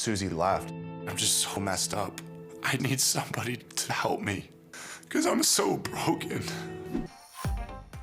Susie left. I'm just so messed up. I need somebody to help me because I'm so broken.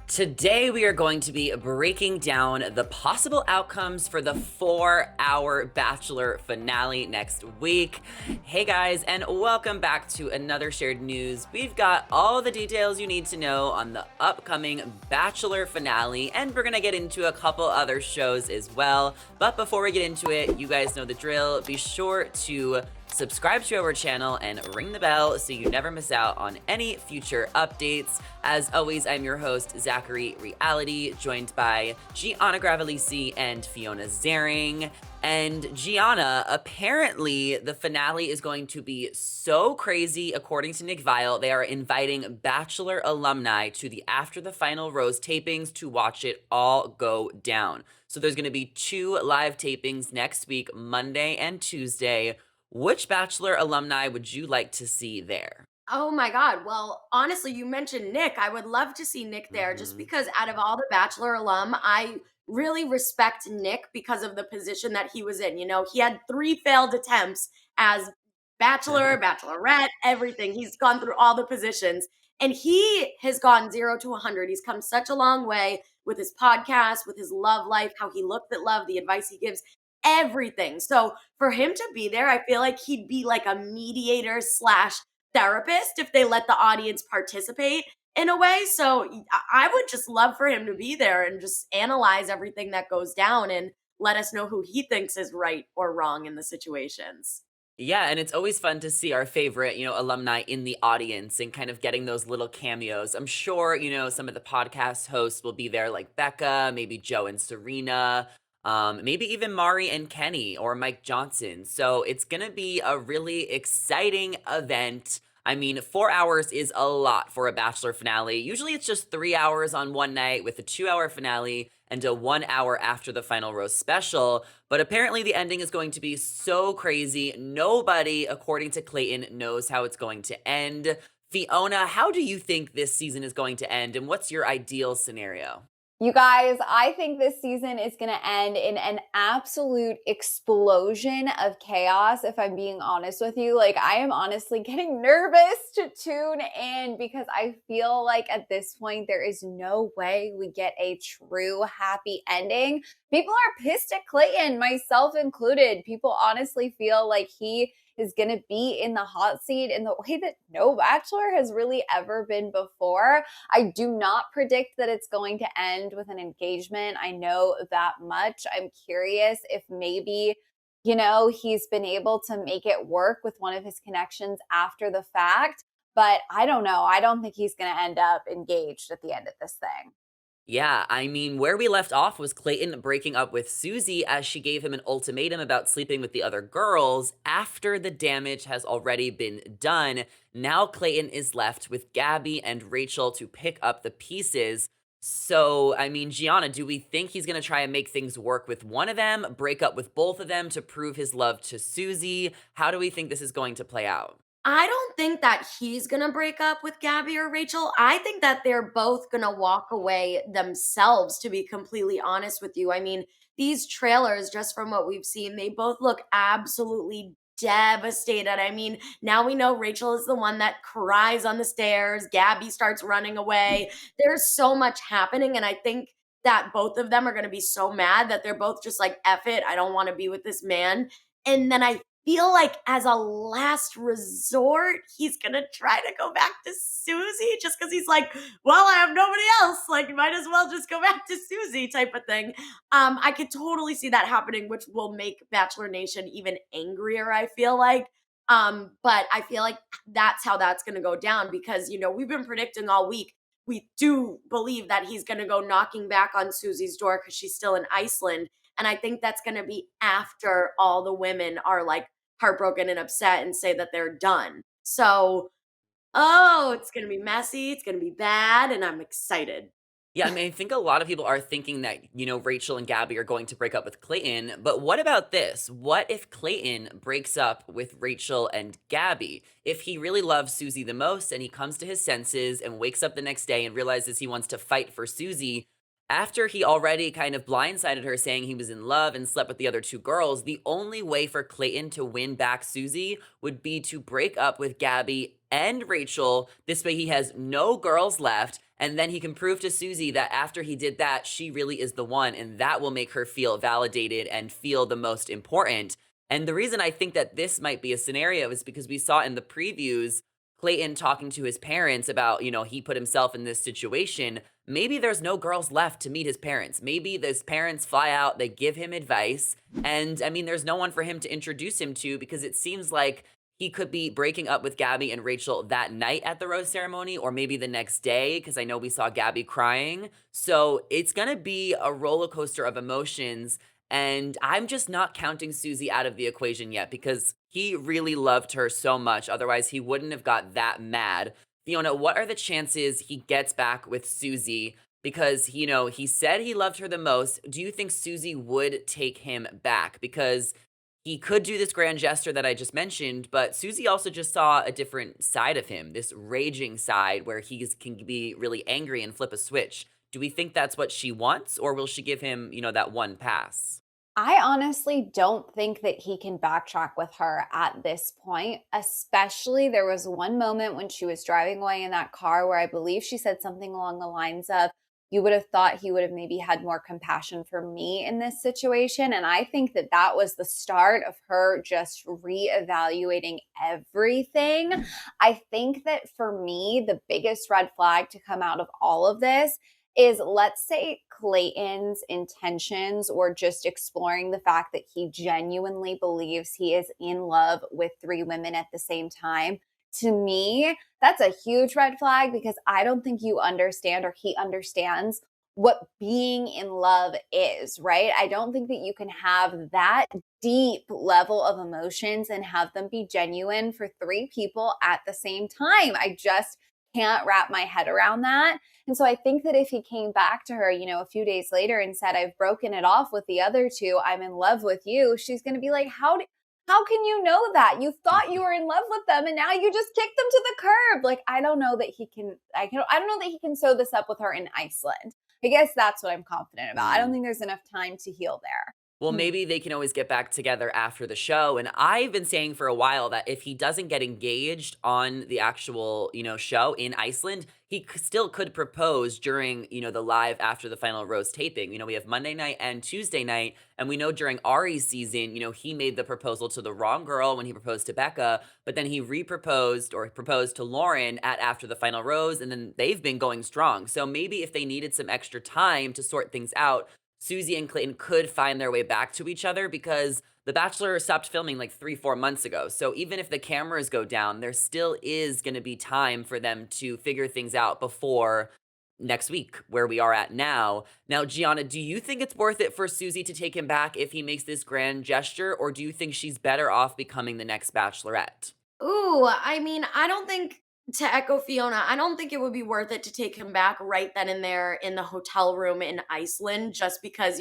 Today, we are going to be breaking down the possible outcomes for the 4-hour Bachelor finale next week. Hey guys, and welcome back to another shared news. We've got all the details you need to know on the upcoming Bachelor finale, and we're gonna get into a couple other shows as well. But before we get into it, you guys know the drill. Be sure to subscribe to our channel and ring the bell so you never miss out on any future updates. As always, I'm your host, Zachary Reality, joined by Gianna Gravelse and Fiona Zaring. And Gianna, apparently the finale is going to be so crazy. According to Nick Vial, they are inviting Bachelor alumni to the After the Final Rose tapings to watch it all go down. So there's going to be 2 live tapings next week, Monday and Tuesday. Which Bachelor alumni would you like to see there? Oh my God. Well, honestly, you mentioned Nick. I would love to see Nick there just because out of all the Bachelor alum, I really respect Nick because of the position that he was in. You know, he had 3 failed attempts as Bachelor, Bachelorette, everything. He's gone through all the positions and he has gone 0 to 100. He's come such a long way with his podcast, with his love life, how he looked at love, the advice he gives, everything. So for him to be there, I feel like he'd be like a mediator slash therapist if they let the audience participate in a way. So I would just love for him to be there and just analyze everything that goes down and let us know who he thinks is right or wrong in the situations. Yeah, and it's always fun to see our favorite, alumni in the audience and kind of getting those little cameos. I'm sure, some of the podcast hosts will be there, like Becca, maybe Joe and Serena, maybe even Mari and Kenny or Mike Johnson. So it's going to be a really exciting event. I mean, 4 hours is a lot for a Bachelor finale. Usually it's just 3 hours on one night with a 2-hour finale and a 1 hour after the final rose special. But apparently the ending is going to be so crazy. Nobody, according to Clayton, knows how it's going to end. Fiona, how do you think this season is going to end, and what's your ideal scenario? You guys, I think this season is going to end in an absolute explosion of chaos, if I'm being honest with you. Like, I am honestly getting nervous to tune in because I feel like at this point, there is no way we get a true happy ending. People are pissed at Clayton, myself included. People honestly feel like he is going to be in the hot seat in the way that no Bachelor has really ever been before. I do not predict that it's going to end with an engagement. I know that much. I'm curious if maybe, he's been able to make it work with one of his connections after the fact. But I don't know. I don't think he's going to end up engaged at the end of this thing. Yeah, I mean, where we left off was Clayton breaking up with Susie as she gave him an ultimatum about sleeping with the other girls after the damage has already been done. Now Clayton is left with Gabby and Rachel to pick up the pieces. So, I mean, Gianna, do we think he's going to try and make things work with one of them, break up with both of them to prove his love to Susie? How do we think this is going to play out? I don't think that he's going to break up with Gabby or Rachel. I think that they're both going to walk away themselves, to be completely honest with you. I mean, these trailers, just from what we've seen, they both look absolutely devastated. I mean, now we know Rachel is the one that cries on the stairs. Gabby starts running away. There's so much happening. And I think that both of them are going to be so mad that they're both just like, F it. I don't want to be with this man. And then I feel like as a last resort, he's gonna try to go back to Susie just because he's like, well, I have nobody else. Like, might as well just go back to Susie type of thing. I could totally see that happening, which will make Bachelor Nation even angrier, I feel like. But I feel like that's how that's gonna go down because we've been predicting all week. We do believe that he's gonna go knocking back on Susie's door because she's still in Iceland. And I think that's going to be after all the women are like heartbroken and upset and say that they're done. So, it's going to be messy. It's going to be bad. And I'm excited. Yeah, I mean, I think a lot of people are thinking that, Rachel and Gabby are going to break up with Clayton, but what about this? What if Clayton breaks up with Rachel and Gabby? If he really loves Susie the most and he comes to his senses and wakes up the next day and realizes he wants to fight for Susie, after he already kind of blindsided her saying he was in love and slept with the other two girls, the only way for Clayton to win back Susie would be to break up with Gabby and Rachel. This way he has no girls left, and then he can prove to Susie that after he did that, she really is the one, and that will make her feel validated and feel the most important. And the reason I think that this might be a scenario is because we saw in the previews Clayton talking to his parents about, he put himself in this situation. Maybe there's no girls left to meet his parents. Maybe his parents fly out, they give him advice, and I mean, there's no one for him to introduce him to because it seems like he could be breaking up with Gabby and Rachel that night at the rose ceremony, or maybe the next day, because I know we saw Gabby crying. So it's gonna be a roller coaster of emotions. And I'm just not counting Susie out of the equation yet because he really loved her so much. Otherwise, he wouldn't have got that mad. Fiona, what are the chances he gets back with Susie? Because, he said he loved her the most. Do you think Susie would take him back? Because he could do this grand gesture that I just mentioned, but Susie also just saw a different side of him, this raging side where can be really angry and flip a switch. Do we think that's what she wants, or will she give him, that one pass? I honestly don't think that he can backtrack with her at this point. Especially, there was one moment when she was driving away in that car where I believe she said something along the lines of, "You would have thought he would have maybe had more compassion for me in this situation." And I think that that was the start of her just reevaluating everything. I think that for me, the biggest red flag to come out of all of this is, let's say Clayton's intentions were just exploring the fact that he genuinely believes he is in love with three women at the same time. To me, that's a huge red flag because I don't think you understand or he understands what being in love is, right? I don't think that you can have that deep level of emotions and have them be genuine for three people at the same time. I just can't wrap my head around that. And so I think that if he came back to her, a few days later and said, "I've broken it off with the other two, I'm in love with you," she's going to be like, how can you know that? You thought you were in love with them and now you just kicked them to the curb. Like, I don't know that he can, I don't know that he can sew this up with her in Iceland. I guess that's what I'm confident about. I don't think there's enough time to heal there. Well, maybe they can always get back together after the show. And I've been saying for a while that if he doesn't get engaged on the actual, show in Iceland, he still could propose during, the live after the final rose taping. We have Monday night and Tuesday night. And we know during Ari's season, he made the proposal to the wrong girl when he proposed to Becca, but then he proposed to Lauren at after the final rose. And then they've been going strong. So maybe if they needed some extra time to sort things out, Susie and Clayton could find their way back to each other because The Bachelor stopped filming like 3-4 months ago. So even if the cameras go down, there still is going to be time for them to figure things out before next week, where we are at now. Now, Gianna, do you think it's worth it for Susie to take him back if he makes this grand gesture, or do you think she's better off becoming the next Bachelorette? Ooh, I mean, I don't think, to echo Fiona, I don't think it would be worth it to take him back right then and there in the hotel room in Iceland, just because,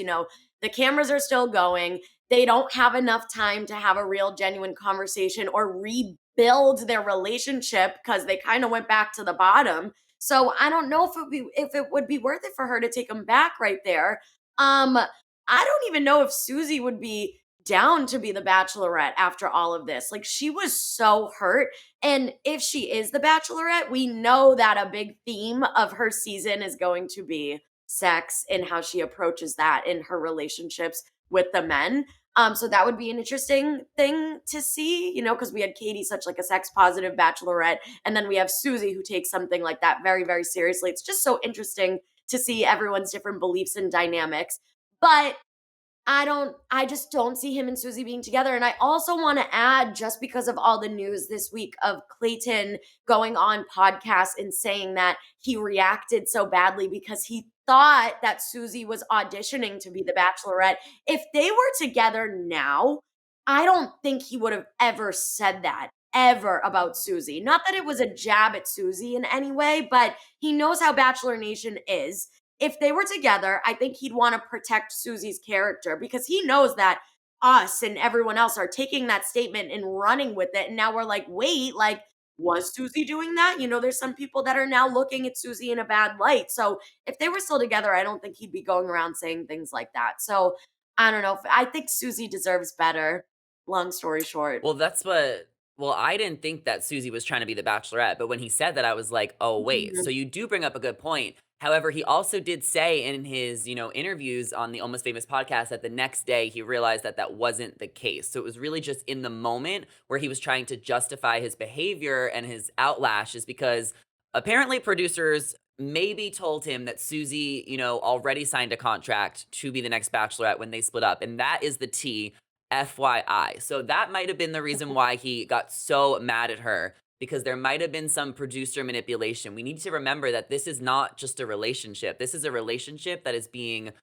the cameras are still going. They don't have enough time to have a real, genuine conversation or rebuild their relationship because they kind of went back to the bottom. So I don't know if it would be worth it for her to take him back right there. I don't even know if Susie would be down to be the Bachelorette after all of this. Like, she was so hurt. And if she is the Bachelorette, we know that a big theme of her season is going to be sex and how she approaches that in her relationships with the men. So that would be an interesting thing to see, because we had Katie, such like a sex positive Bachelorette, and then we have Susie, who takes something like that very, very seriously. It's just so interesting to see everyone's different beliefs and dynamics. But I just don't see him and Susie being together. And I also want to add, just because of all the news this week of Clayton going on podcasts and saying that he reacted so badly because he thought that Susie was auditioning to be the Bachelorette. If they were together now, I don't think he would have ever said that ever about Susie. Not that it was a jab at Susie in any way, but he knows how Bachelor Nation is. If they were together, I think he'd want to protect Susie's character because he knows that us and everyone else are taking that statement and running with it. And now we're like, wait, like, was Susie doing that? There's some people that are now looking at Susie in a bad light. So if they were still together, I don't think he'd be going around saying things like that. So I don't know. I think Susie deserves better. Long story short. Well, I didn't think that Susie was trying to be the Bachelorette, but when he said that, I was like, oh, wait. Mhm. So you do bring up a good point. However, he also did say in his, interviews on the Almost Famous podcast that the next day he realized that that wasn't the case. So it was really just in the moment where he was trying to justify his behavior and his outlashes because apparently producers maybe told him that Susie, already signed a contract to be the next Bachelorette when they split up. And that is the tea. FYI. So that might have been the reason why he got so mad at her because there might have been some producer manipulation. We need to remember that this is not just a relationship. This is a relationship that is being,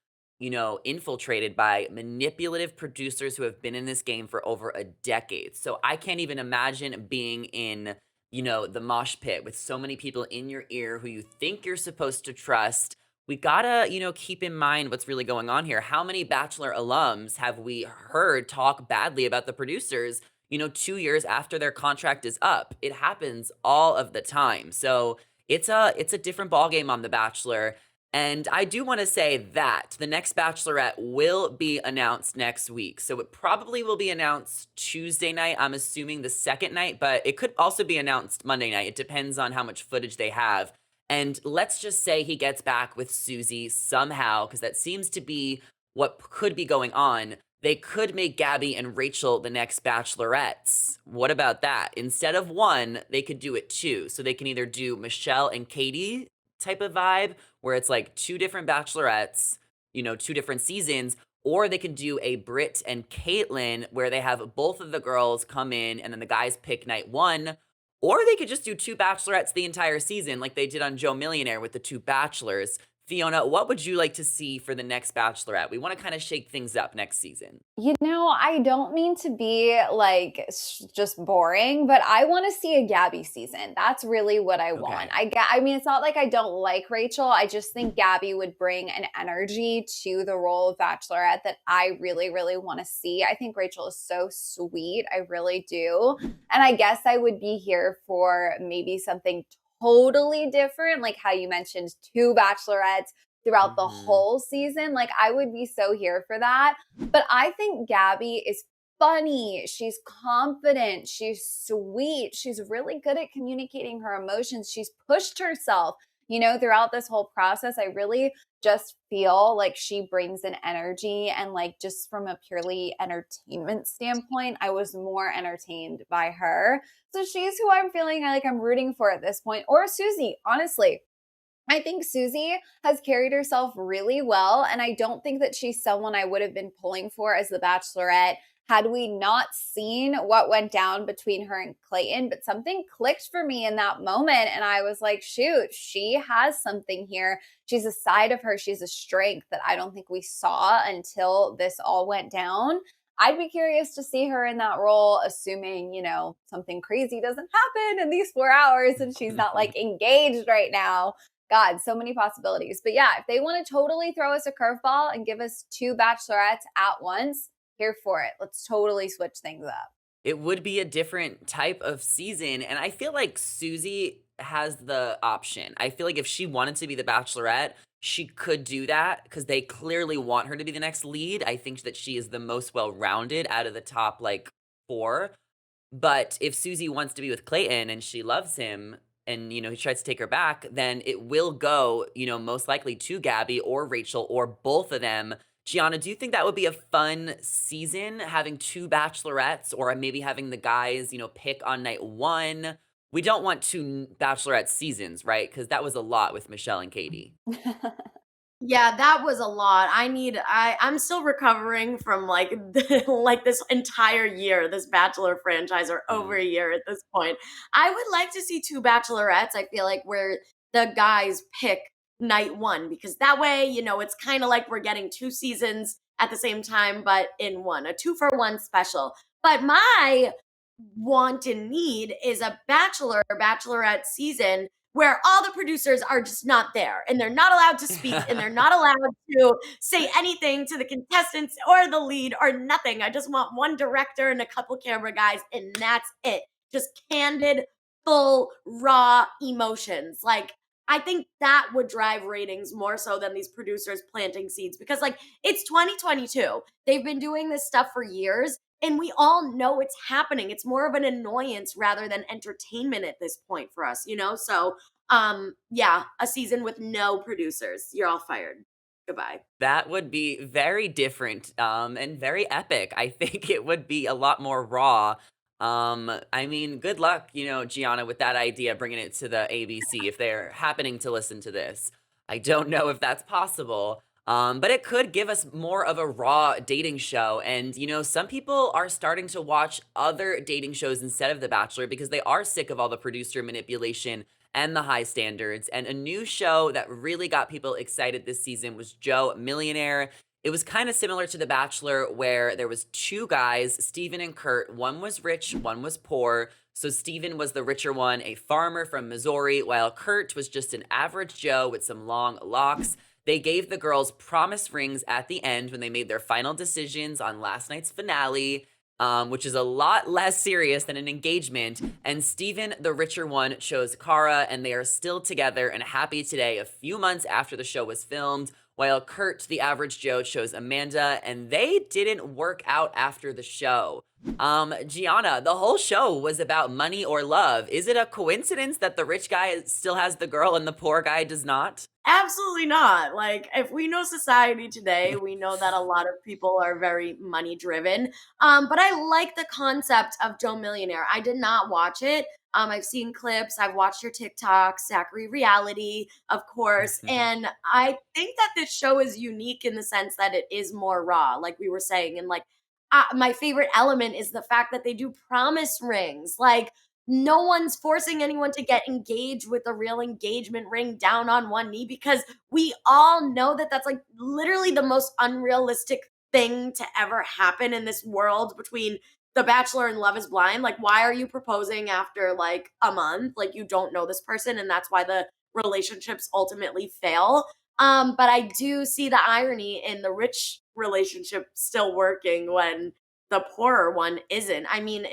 infiltrated by manipulative producers who have been in this game for over a decade. So I can't even imagine being in, the mosh pit with so many people in your ear who you think you're supposed to trust. We gotta, keep in mind what's really going on here. How many Bachelor alums have we heard talk badly about the producers, 2 years after their contract is up? It happens all of the time. So it's a different ballgame on The Bachelor. And I do want to say that the next Bachelorette will be announced next week. So it probably will be announced Tuesday night. I'm assuming the second night, but it could also be announced Monday night. It depends on how much footage they have. And let's just say he gets back with Susie somehow, because that seems to be what could be going on. They could make Gabby and Rachel the next Bachelorettes. What about that? Instead of one, they could do it two. So they can either do Michelle and Katie type of vibe, where it's like two different Bachelorettes, two different seasons, or they can do a Britt and Kaitlyn, where they have both of the girls come in and then the guys pick night one. Or they could just do two Bachelorettes the entire season, like they did on Joe Millionaire with the two Bachelors. Fiona, what would you like to see for the next Bachelorette? We want to kind of shake things up next season. I don't mean to be like just boring, but I want to see a Gabby season. That's really what I want. I mean, it's not like I don't like Rachel. I just think Gabby would bring an energy to the role of Bachelorette that I really, really want to see. I think Rachel is so sweet. I really do. And I guess I would be here for maybe something totally different, like how you mentioned two Bachelorettes throughout the whole season. Like, I would be so here for that. But I think Gabby is funny. She's confident. She's sweet. She's really good at communicating her emotions. She's pushed herself, throughout this whole process. I really just feel like she brings an energy, and like just from a purely entertainment standpoint, I was more entertained by her. So she's who I'm feeling like I'm rooting for at this point. Or Susie, honestly. I think Susie has carried herself really well, and I don't think that she's someone I would have been pulling for as the Bachelorette had we not seen what went down between her and Clayton. But something clicked for me in that moment, and I was like, shoot, she has something here. She's a side of her. She's a strength that I don't think we saw until this all went down. I'd be curious to see her in that role, assuming, something crazy doesn't happen in these 4 hours and she's not like engaged right now. God, so many possibilities. But yeah, if they want to totally throw us a curveball and give us two Bachelorettes at once, here for it. Let's totally switch things up. It would be a different type of season. And I feel like Susie has the option. I feel like if she wanted to be the Bachelorette, she could do that because they clearly want her to be the next lead. I think that she is the most well-rounded out of the top like 4. But if Susie wants to be with Clayton and she loves him, and he tries to take her back, then it will go, most likely to Gabby or Rachel or both of them. Gianna, do you think that would be a fun season, having two Bachelorettes, or maybe having the guys, pick on night one? We don't want two Bachelorette seasons, right? Because that was a lot with Michelle and Katie. Yeah, that was a lot. I'm still recovering from like like this entire year, this Bachelor franchise, or over a year at this point. I would like to see two Bachelorettes. I feel like where the guys pick night one, because that way, it's kind of like we're getting 2 seasons at the same time, but in one, a 2-for-1 special. But my want and need is a Bachelorette season where all the producers are just not there, and they're not allowed to speak, and they're not allowed to say anything to the contestants or the lead or nothing. I just want one director and a couple camera guys, and that's it. Just candid, full raw emotions. Like, I think that would drive ratings more so than these producers planting seeds, because like it's 2022. They've been doing this stuff for years and we all know it's happening. It's more of an annoyance rather than entertainment at this point for us, you know? So, yeah, a season with no producers. You're all fired. Goodbye. That would be very different, and very epic. I think it would be a lot more raw. I mean, good luck, Gianna, with that idea, bringing it to the ABC if they're happening to listen to this. I don't know if that's possible, but it could give us more of a raw dating show. And, some people are starting to watch other dating shows instead of The Bachelor because they are sick of all the producer manipulation and the high standards. And a new show that really got people excited this season was Joe Millionaire. It was kind of similar to The Bachelor, where there was two guys, Steven and Kurt. One was rich, one was poor. So Steven was the richer one, a farmer from Missouri, while Kurt was just an average Joe with some long locks. They gave the girls promise rings at the end when they made their final decisions on last night's finale, which is a lot less serious than an engagement. And Steven, the richer one, chose Cara, and they are still together and happy today, a few months after the show was filmed, while Kurt, the average Joe, chose Amanda, and they didn't work out after the show. Gianna, the whole show was about money or love. Is it a coincidence that the rich guy still has the girl and the poor guy does not? Absolutely not. Like, if we know society today, we know that a lot of people are very money driven. But I like the concept of Joe Millionaire. I did not watch it. I've seen clips, I've watched your TikToks, Zachary Reality, of course. And I think that this show is unique in the sense that it is more raw, like we were saying. And like, my favorite element is the fact that they do promise rings. Like, no one's forcing anyone to get engaged with a real engagement ring down on one knee, because we all know that that's like literally the most unrealistic thing to ever happen in this world between The Bachelor and Love is Blind. Like, why are you proposing after like a month? Like, you don't know this person, and that's why the relationships ultimately fail. But I do see the irony in the rich relationship still working when the poorer one isn't. I mean,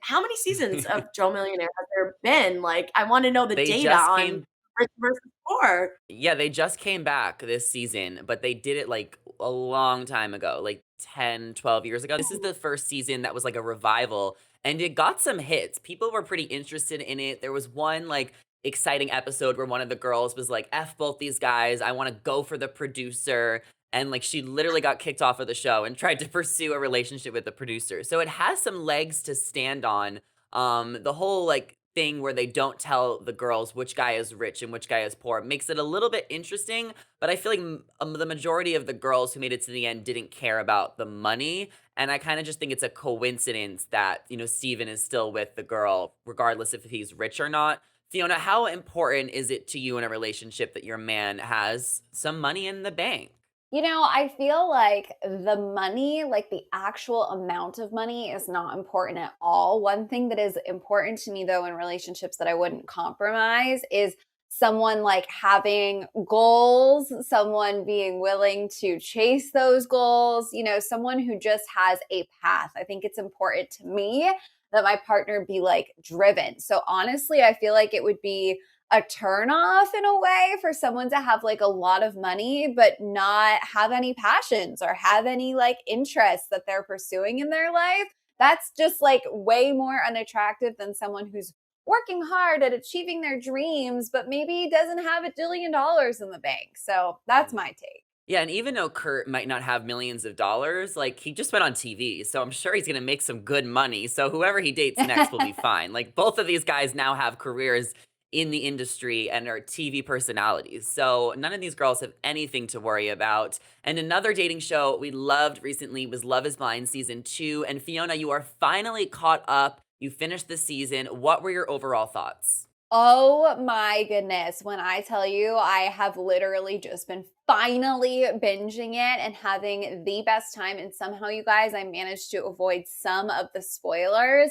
how many seasons of Joe Millionaire has there been? Like, I want to know the They data just on came rich versus poor. Yeah, they just came back this season, but they did it like a long time ago, like 10, 12 years ago. This is the first season that was like a revival, and it got some hits. People were pretty interested in it. There was one like exciting episode where one of the girls was like, F both these guys, I want to go for the producer. And like she literally got kicked off of the show and tried to pursue a relationship with the producer. So it has some legs to stand on. The whole like thing where they don't tell the girls which guy is rich and which guy is poor makes it a little bit interesting, but I feel like the majority of the girls who made it to the end didn't care about the money, and I kind of just think it's a coincidence that, Steven is still with the girl regardless if he's rich or not. Fiona, how important is it to you in a relationship that your man has some money in the bank? I feel like the money, like the actual amount of money, is not important at all. One thing that is important to me, though, in relationships that I wouldn't compromise is someone like having goals, someone being willing to chase those goals, someone who just has a path. I think it's important to me that my partner be like driven. So honestly, I feel like it would be a turnoff in a way for someone to have like a lot of money but not have any passions or have any like interests that they're pursuing in their life. That's just like way more unattractive than someone who's working hard at achieving their dreams but maybe doesn't have $1 billion in the bank. So that's my take. Yeah, and even though Kurt might not have millions of dollars, like he just went on TV, so I'm sure he's gonna make some good money. So whoever he dates next will be fine. Like both of these guys now have careers in the industry and are TV personalities. So none of these girls have anything to worry about. And another dating show we loved recently was Love is Blind season 2. And Fiona, you are finally caught up. You finished the season. What were your overall thoughts? Oh my goodness. When I tell you, I have literally just been finally binging it and having the best time. And somehow, you guys, I managed to avoid some of the spoilers.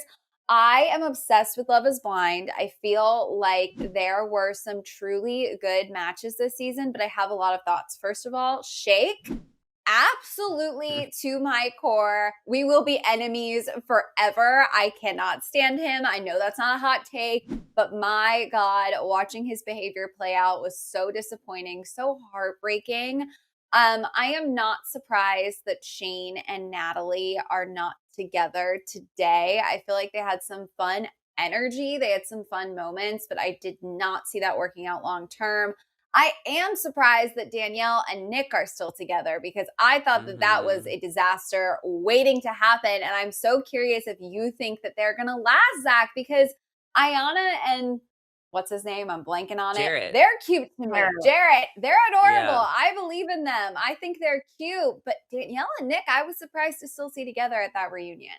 I am obsessed with Love is Blind. I feel like there were some truly good matches this season, but I have a lot of thoughts. First of all, Shake. absolutely to my core. We will be enemies forever. I cannot stand him. I know that's not a hot take, but my God, watching his behavior play out was so disappointing, so heartbreaking. I am not surprised that Shane and Natalie are not together today. I feel like they had some fun energy, they had some fun moments, but I did not see that working out long term. I am surprised that Danielle and Nick are still together because I thought that that was a disaster waiting to happen. And I'm so curious if you think that they're going to last, Zach, because Ayana and what's his name? I'm blanking on Jarrett. it. They're cute to me. Jarrett, they're adorable. Yeah. I believe in them. I think they're cute. But Danielle and Nick, I was surprised to still see together at that reunion.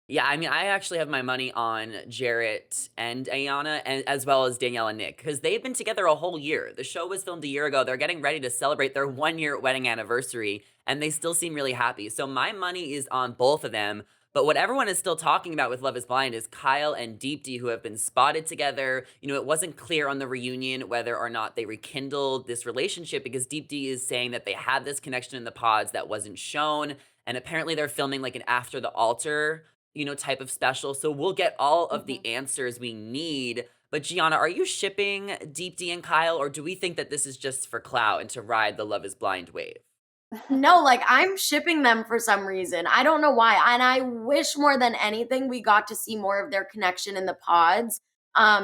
Yeah, I mean, I actually have my money on Jarrett and Ayana, and as well as Danielle and Nick, because they've been together a whole year. The show was filmed a year ago. They're getting ready to celebrate their 1-year wedding anniversary, and they still seem really happy. So my money is on both of them. But what everyone is still talking about with Love is Blind is Kyle and Deepti, who have been spotted together. You know, it wasn't clear on the reunion whether or not they rekindled this relationship because Deepti is saying that they had this connection in the pods that wasn't shown. And apparently they're filming like an After the Altar, you know, type of special. So we'll get all of the answers we need. But Gianna, are you shipping Deepti and Kyle, or do we think that this is just for clout and to ride the Love is Blind wave? No, like I'm shipping them for some reason. I don't know why. And I wish more than anything we got to see more of their connection in the pods.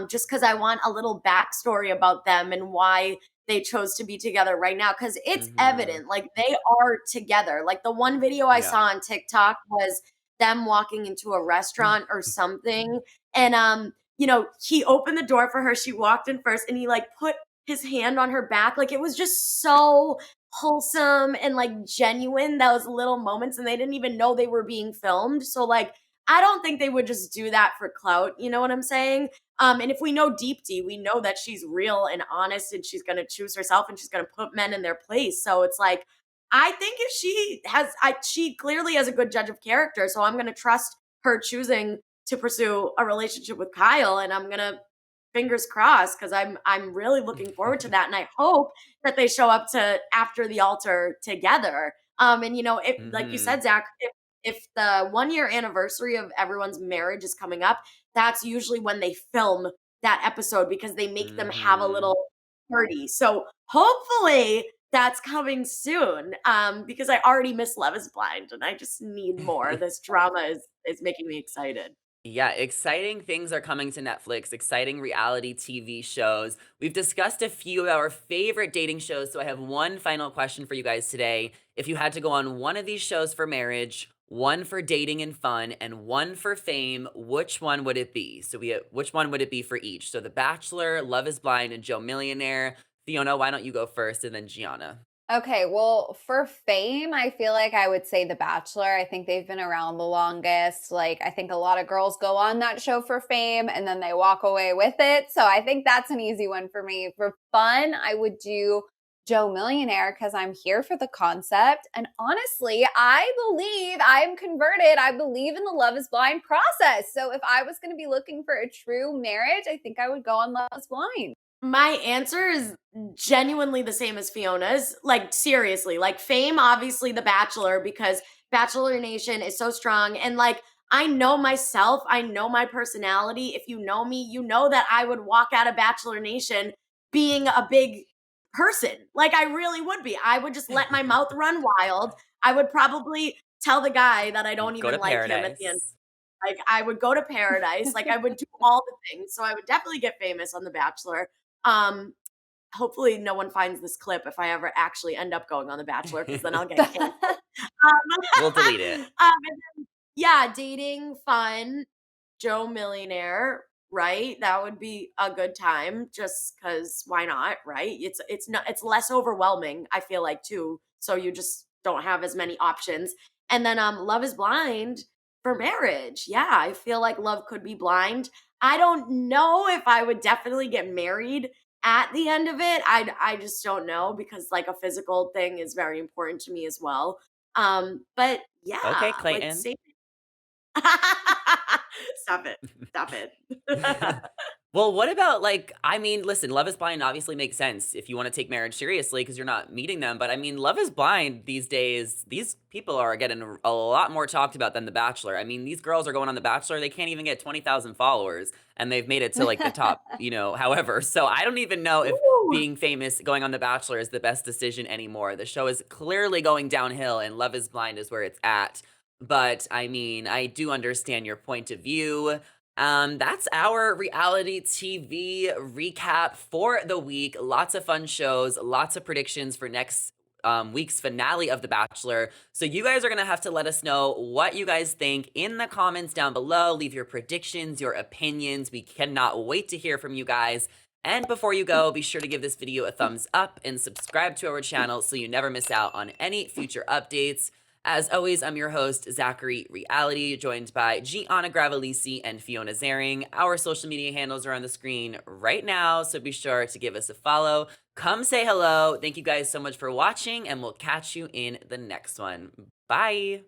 Just because I want a little backstory about them and why they chose to be together right now. Cause it's evident, like they are together. Like the one video I saw on TikTok was them walking into a restaurant or something. And you know, he opened the door for her. She walked in first and he like put his hand on her back. Like it was just so wholesome and like genuine, those little moments, and they didn't even know they were being filmed. So like I don't think they would just do that for clout, you know what I'm saying? And if we know Deepti, we know that she's real and honest and she's going to choose herself and she's going to put men in their place. So it's like I think if she clearly has a good judge of character, so I'm going to trust her choosing to pursue a relationship with Kyle, and I'm going to fingers crossed because I'm really looking forward to that, and I hope that they show up to After the Altar together. And you know, if like you said, Zach, if the 1-year anniversary of everyone's marriage is coming up, that's usually when they film that episode because they make them have a little party. So hopefully that's coming soon. Because I already miss Love is Blind and I just need more. This drama is making me excited. Yeah, exciting things are coming to Netflix, exciting reality TV shows. We've discussed a few of our favorite dating shows, so I have one final question for you guys today. If you had to go on one of these shows for marriage, one for dating and fun, and one for fame, which one would it be? So which one would it be for each? So The Bachelor, Love is Blind, and Joe Millionaire. Fiona, why don't you go first, and then Gianna? Okay, well, for fame, I feel like I would say The Bachelor. I think they've been around the longest. Like, I think a lot of girls go on that show for fame and then they walk away with it. So I think that's an easy one for me. For fun, I would do Joe Millionaire because I'm here for the concept. And honestly, I believe I'm converted. I believe in the Love is Blind process. So if I was going to be looking for a true marriage, I think I would go on Love is Blind. My answer is genuinely the same as Fiona's. Like, seriously, like fame, obviously The Bachelor, because Bachelor Nation is so strong. And like, I know myself, I know my personality. If you know me, you know that I would walk out of Bachelor Nation being a big person. Like, I really would be. I would just let my mouth run wild. I would probably tell the guy that I don't Go even to like him at the end. paradise. Like, I would go to paradise. Like, I would do all the things. So I would definitely get famous on The Bachelor. Hopefully no one finds this clip if I ever actually end up going on The Bachelor, because then I'll get canceled. We'll delete it. And then, yeah, dating, fun, Joe Millionaire, right? That would be a good time, just because why not, right? It's less overwhelming, I feel like, too. So you just don't have as many options. And then Love is Blind for marriage. Yeah, I feel like love could be blind. I don't know if I would definitely get married at the end of it. I just don't know, because like a physical thing is very important to me as well. But yeah, Okay, like Clayton. Stop it. Stop it. Well, what about like, I mean, listen, Love is Blind obviously makes sense if you want to take marriage seriously because you're not meeting them. But I mean, Love is Blind these days, these people are getting a lot more talked about than The Bachelor. I mean, these girls are going on The Bachelor, they can't even get 20,000 followers and they've made it to like the top, however. So I don't even know if Ooh. being famous, going on The Bachelor is the best decision anymore. The show is clearly going downhill and Love is Blind is where it's at. But I mean, I do understand your point of view. That's our reality TV recap for the week. Lots of fun shows, lots of predictions for next week's finale of The Bachelor. So you guys are going to have to let us know what you guys think in the comments down below. Leave your predictions, your opinions. We cannot wait to hear from you guys. And before you go, be sure to give this video a thumbs up and subscribe to our channel so you never miss out on any future updates. As always, I'm your host, Zachary Reality, joined by Gianna, Gravelse, and Fiona Zaring. Our social media handles are on the screen right now, so be sure to give us a follow. Come say hello. Thank you guys so much for watching, and we'll catch you in the next one. Bye!